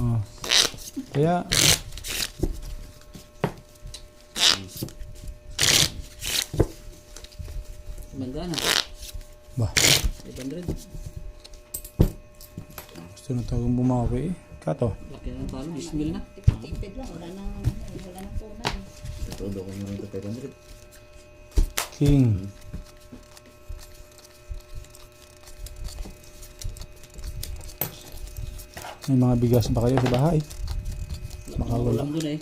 Oh. Kaya, Banda na. ba, 500. gusto na tayong bumawi eh. Kato. Laki ng talo, 10 mil na. Tipid lang, wala nang punan. Todo ko naman ito 500. King. May mga bigas ba kayo sa bahay? Makawala. Ulam dun eh.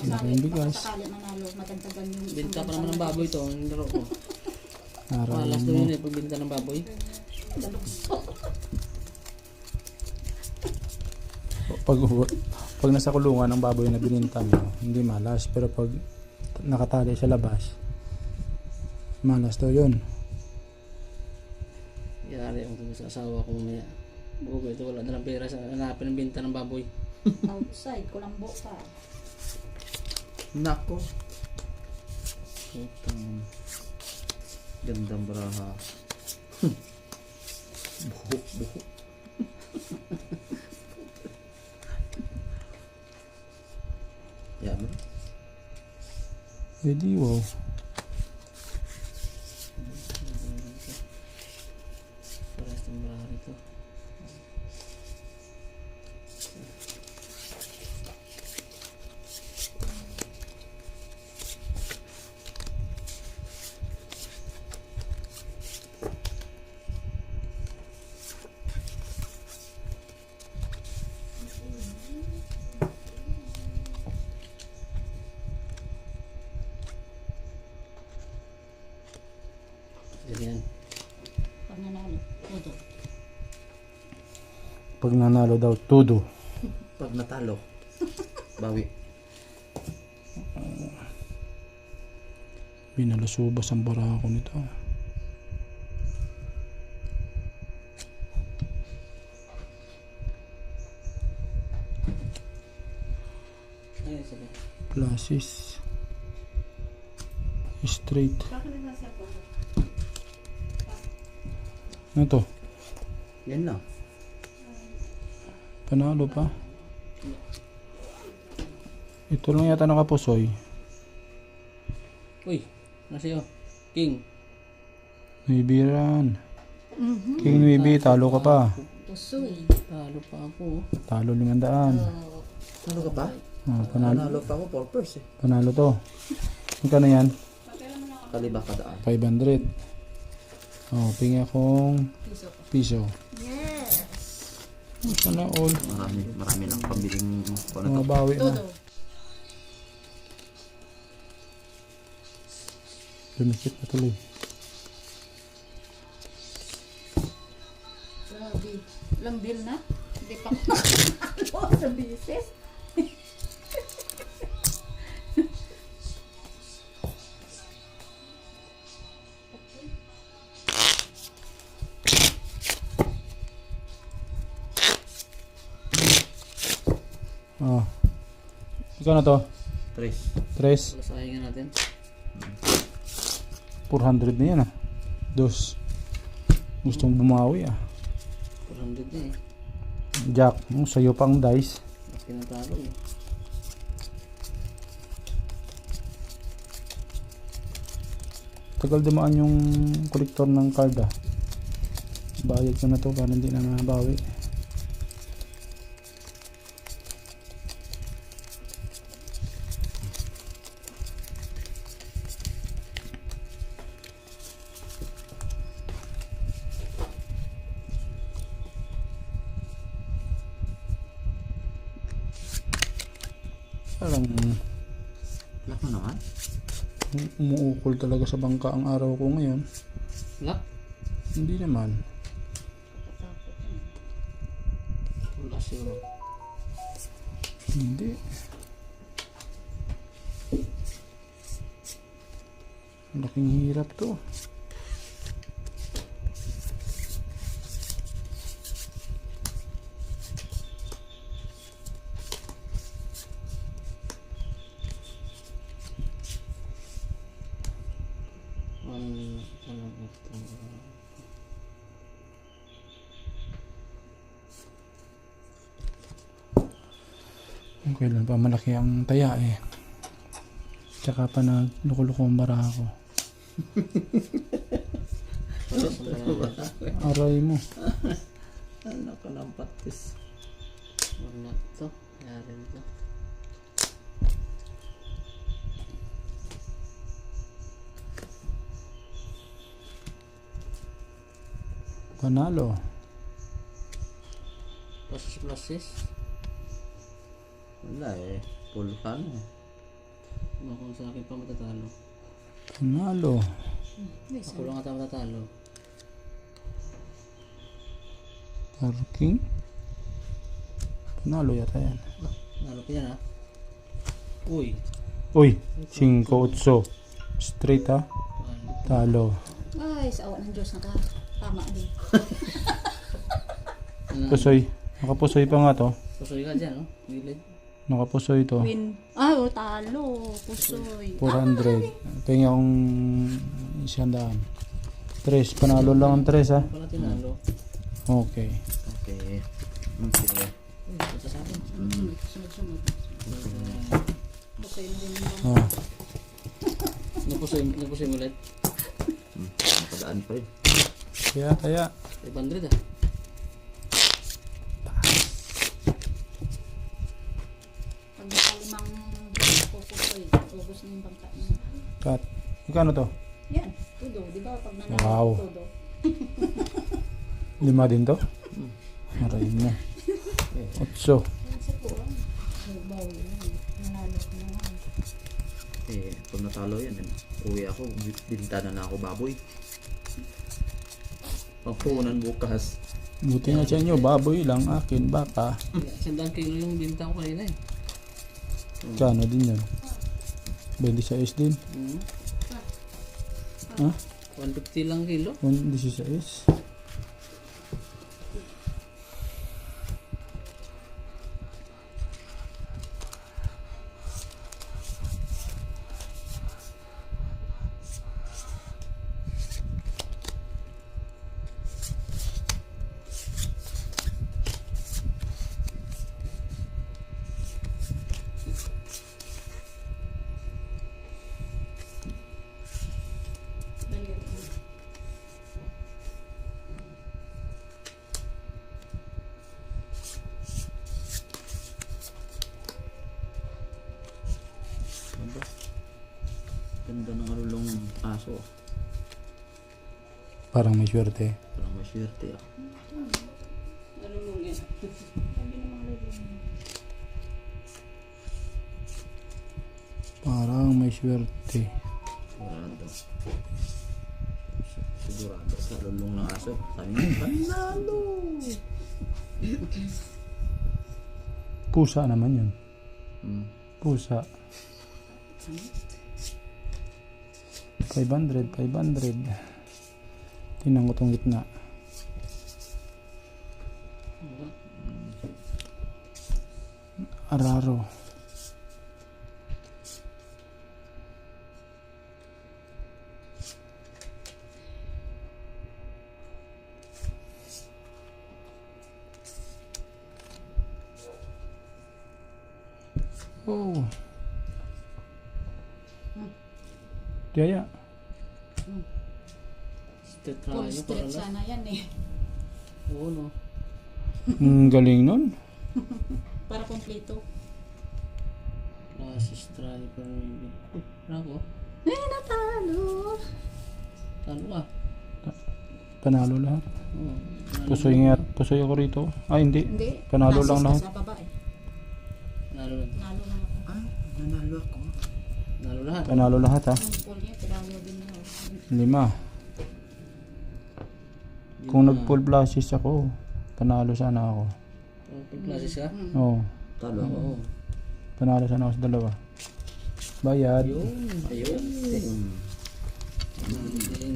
Maraming bigas. Sakali manalo, matagtagan yung Binta pa naman ng baboy to, ang laro ko. Maraming Malas mo. doon yun eh, pag binta ng baboy. Pag nasa kulungan ang baboy na bininta mo, hindi malas. Pero pag nakatali sa labas, malas daw yun. Yari ang sa asawa ko mamaya. Baboy ito, wala na lang pera sa hanapin ng binta ng baboy. outside, kulambo pa. Nako. Putang. Gandang baraha. Buhok, buhok. Yan. Eh di wow. Parehas ng baraha rito. Ganyan. Pag nanalo, todo. Pag nanalo daw, todo. Pag natalo, bawi. Binalusubas ang baraha ko nito. Ayun sila. Plasis. Straight. Ano to? Yan lang. Panalo pa? Ito lang yata nakapusoy. Uy, nasa iyo. King. Nuibiran. King Nuibi, talo ka pa. Pusoy. Talo pa ako. Talo 500. Ano ka pa? Oh, panalo. Nanalo pa ako 4 eh. Panalo to. Magkano yan? Kaliba kadaan. 500. Oh, pingi akong piso. Yes. Sana all. Marami lang pambiling ko na to. Mga bawi na. Todo. Lumikit na tuloy. Grabe. Lambil na. Hindi pa ano sa bisis. Oh. Ikaw na to? 3. 3. Lasahin natin. 400 na yan ah. Dos. Gustong bumawi ah. 400 na eh. Jack, sa'yo pang dice. Laki ng talo eh. Tagal dumaan yung kolektor ng card ah. Bayad ko na to para hindi na mabawi. Parang Lak mo naman. umuukol talaga sa bangka ang araw ko ngayon. Lock? Hindi naman. Wala siguro. Hindi. Laking hirap to. Okay lang pa, malaki ang taya eh. Tsaka pa nagluluko ang bara ako. Aray mo. Ano ka ng patis? Wala to. Yari to. Panalo. Pluses. Wala eh. Full fan eh. Ano kung sa akin pa matatalo. Panalo. Ako lang ata matatalo. Parking. Panalo yata yan. Nalo pa yan ha. Uy. Uy, 5-8. Straight ha. Talo. Ay, sa awa ng Diyos, tama din. Pusoy. Nakapusoy pa nga to. Pusoy ka dyan, no? Gilid. Nakapusoy to. Win. Talo. Pusoy. 400. Tingnan akong 100. 3. Panalo lang ang 3 ha. Pala tinalo. Okay. Okay. Okay. Uy, punta sa akin. Sunod-sunod. Pusoy na rin yung Ah. Napusoy mo ulit. Nakadaan pa yun. Kaya. 500 ah. pag nakalimang pusoy, ubos na yung bangka niya. Cut. Magkano to? Yan, tudo. Di ba pag nanalo Wow. tudo? 5 din to? Aray mo. 8. Kasi po, bawi na. Nanalo ko na lang. Eh, pag natalo yan, uwi ako, binta na ako baboy. Pagpunan bukas. Buti nga sa inyo, baboy lang, akin, baka. 100 kilo yung binta ko kanina eh. Kano din yun? 26 din. Ha? 150 lang kilo. 16. Dali. Ano? Ganda ng alulong ng aso. Parang may swerte. Parang maswerte ah. Nalulung yan. Sabi namang nalulung. Parang may swerte. Sigurado. Sigurado sa alulong ng aso. Sabi niya, panalo! Pusa naman yun. Pusa. 500. Tingnan ko tong gitna. Araro. Oh. Kaya. Straight Full tayo straight para sana yan eh. Oo no. Galing nun. Para kompleto. Plus striper maybe. Bravo. Natalo! Talo ka. Panalo lahat. Oo. Pusoy nga. Pusoy ako rito. Ay hindi. Hindi. Panalo Nasis lang ka lahat. sa baba eh. Nalo lang. Nalo lang ako. Ah, nanalo ako. Nalo lahat. Panalo lahat ha. Yung pool niya, tinalo din niya. 5. Kung nag-full flashes ako, panalo sana ako. Oh, pag classes ka? Oo. Talo ako. Oo. Panalo sana ako sa dalawa. Bayad. Yun. Ayun. Hindi